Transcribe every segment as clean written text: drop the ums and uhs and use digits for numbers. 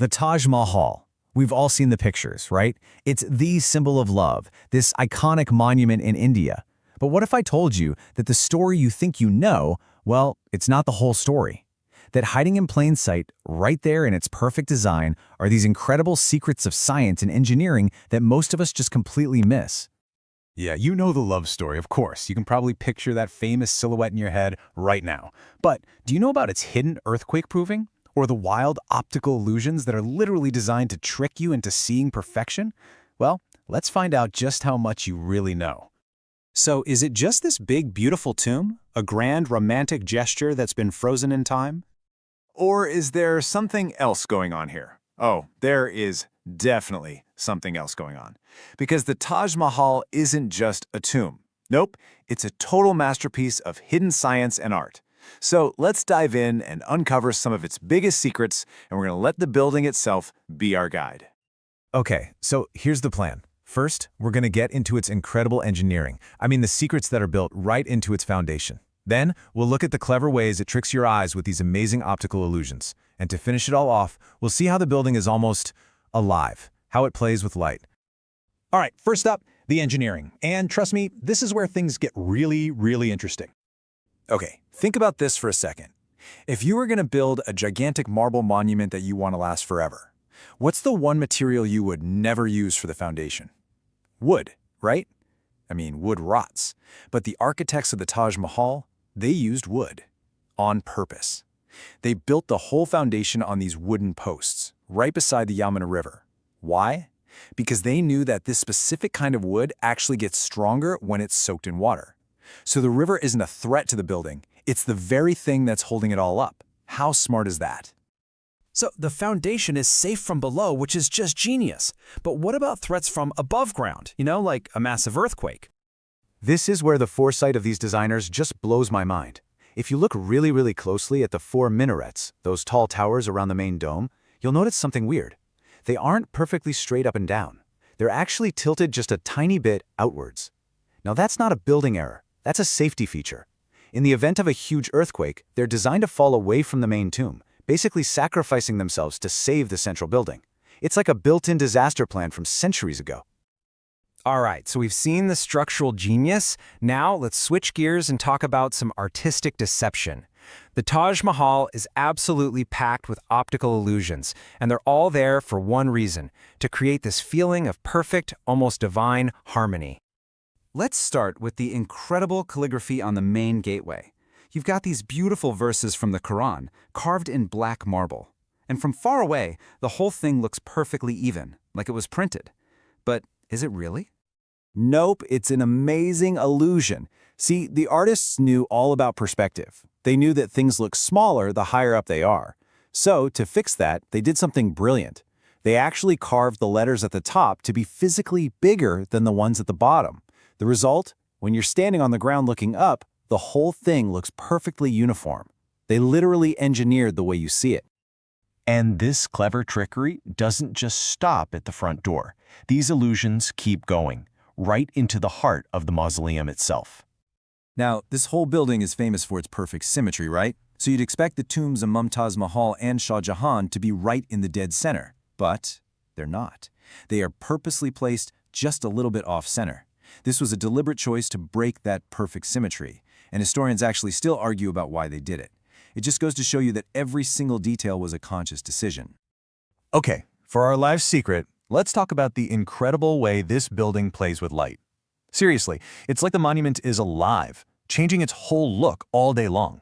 The Taj Mahal. We've all seen the pictures, right? It's the symbol of love, this iconic monument in India. But what if I told you that the story you think you know, well, it's not the whole story? That hiding in plain sight, right there in its perfect design, are these incredible secrets of science and engineering that most of us just completely miss. Yeah, you know the love story, of course. You can probably picture that famous silhouette in your head right now. But do you know about its hidden earthquake proofing? Or the wild optical illusions that are literally designed to trick you into seeing perfection? Well, let's find out just how much you really know. So, is it just this big, beautiful tomb? A grand, romantic gesture that's been frozen in time? Or is there something else going on here? Oh, there is definitely something else going on. Because the Taj Mahal isn't just a tomb. Nope, it's a total masterpiece of hidden science and art. So let's dive in and uncover some of its biggest secrets, and we're going to let the building itself be our guide. Okay, so here's the plan. First, we're going to get into its incredible engineering. I mean the secrets that are built right into its foundation. Then, we'll look at the clever ways it tricks your eyes with these amazing optical illusions. And to finish it all off, we'll see how the building is almost alive, how it plays with light. All right, first up, the engineering. And trust me, this is where things get really interesting. Okay, think about this for a second. If you were going to build a gigantic marble monument that you want to last forever, what's the one material you would never use for the foundation? Wood, right? I mean, wood rots. But the architects of the Taj Mahal, they used wood on purpose. They built the whole foundation on these wooden posts, right beside the Yamuna River. Why? Because they knew that this specific kind of wood actually gets stronger when it's soaked in water. So the river isn't a threat to the building, it's the very thing that's holding it all up. How smart is that? So the foundation is safe from below, which is just genius. But what about threats from above ground, like a massive earthquake? This is where the foresight of these designers just blows my mind. If you look really closely at the four minarets, those tall towers around the main dome, you'll notice something weird. They aren't perfectly straight up and down. They're actually tilted just a tiny bit outwards. Now that's not a building error. That's a safety feature. In the event of a huge earthquake, they're designed to fall away from the main tomb, basically sacrificing themselves to save the central building. It's like a built-in disaster plan from centuries ago. All right, so we've seen the structural genius. Now let's switch gears and talk about some artistic deception. The Taj Mahal is absolutely packed with optical illusions, and they're all there for one reason, to create this feeling of perfect, almost divine harmony. Let's start with the incredible calligraphy on the main gateway. You've got these beautiful verses from the Quran, carved in black marble. And from far away, the whole thing looks perfectly even, like it was printed. But is it really? Nope, it's an amazing illusion. See, the artists knew all about perspective. They knew that things look smaller the higher up they are. So, to fix that, they did something brilliant. They actually carved the letters at the top to be physically bigger than the ones at the bottom. The result? When you're standing on the ground looking up, the whole thing looks perfectly uniform. They literally engineered the way you see it. And this clever trickery doesn't just stop at the front door. These illusions keep going, right into the heart of the mausoleum itself. Now, this whole building is famous for its perfect symmetry, right? So you'd expect the tombs of Mumtaz Mahal and Shah Jahan to be right in the dead center. But they're not. They are purposely placed just a little bit off-center. This was a deliberate choice to break that perfect symmetry, and historians actually still argue about why they did it. It just goes to show you that every single detail was a conscious decision. Okay, for our live secret, let's talk about the incredible way this building plays with light. Seriously, it's like the monument is alive, changing its whole look all day long.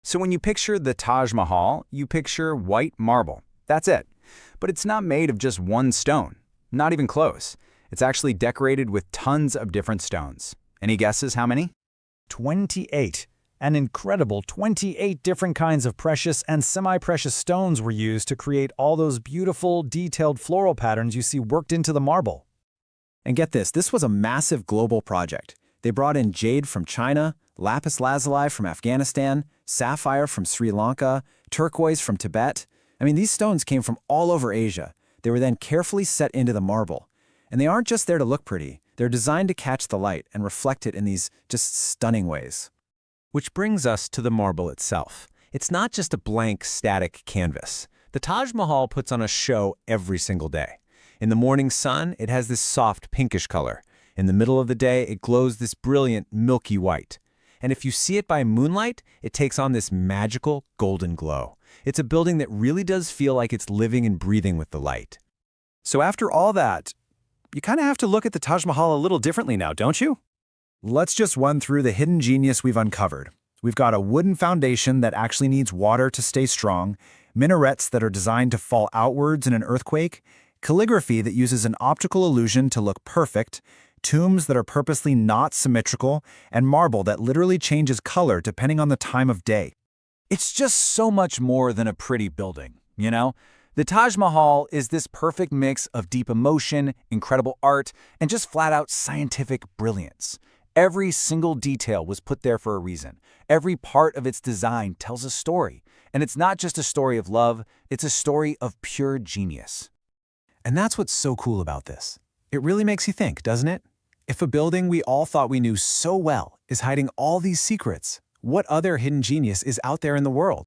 So when you picture the Taj Mahal, you picture white marble. That's it. But it's not made of just one stone. Not even close. It's actually decorated with tons of different stones. Any guesses how many? 28. An incredible 28 different kinds of precious and semi-precious stones were used to create all those beautiful, detailed floral patterns you see worked into the marble. And get this was a massive global project. They brought in jade from China, lapis lazuli from Afghanistan, sapphire from Sri Lanka, turquoise from Tibet. I mean, these stones came from all over Asia. They were then carefully set into the marble. And they aren't just there to look pretty. They're designed to catch the light and reflect it in these just stunning ways. Which brings us to the marble itself. It's not just a blank, static canvas. The Taj Mahal puts on a show every single day. In the morning sun, it has this soft pinkish color. In the middle of the day, it glows this brilliant milky white. And if you see it by moonlight, it takes on this magical golden glow. It's a building that really does feel like it's living and breathing with the light. So after all that, you kind of have to look at the Taj Mahal a little differently now, don't you? Let's just run through the hidden genius we've uncovered. We've got a wooden foundation that actually needs water to stay strong, minarets that are designed to fall outwards in an earthquake, calligraphy that uses an optical illusion to look perfect, tombs that are purposely not symmetrical, and marble that literally changes color depending on the time of day. It's just so much more than a pretty building, you know? The Taj Mahal is this perfect mix of deep emotion, incredible art, and just flat-out scientific brilliance. Every single detail was put there for a reason. Every part of its design tells a story. And it's not just a story of love, it's a story of pure genius. And that's what's so cool about this. It really makes you think, doesn't it? If a building we all thought we knew so well is hiding all these secrets, what other hidden genius is out there in the world?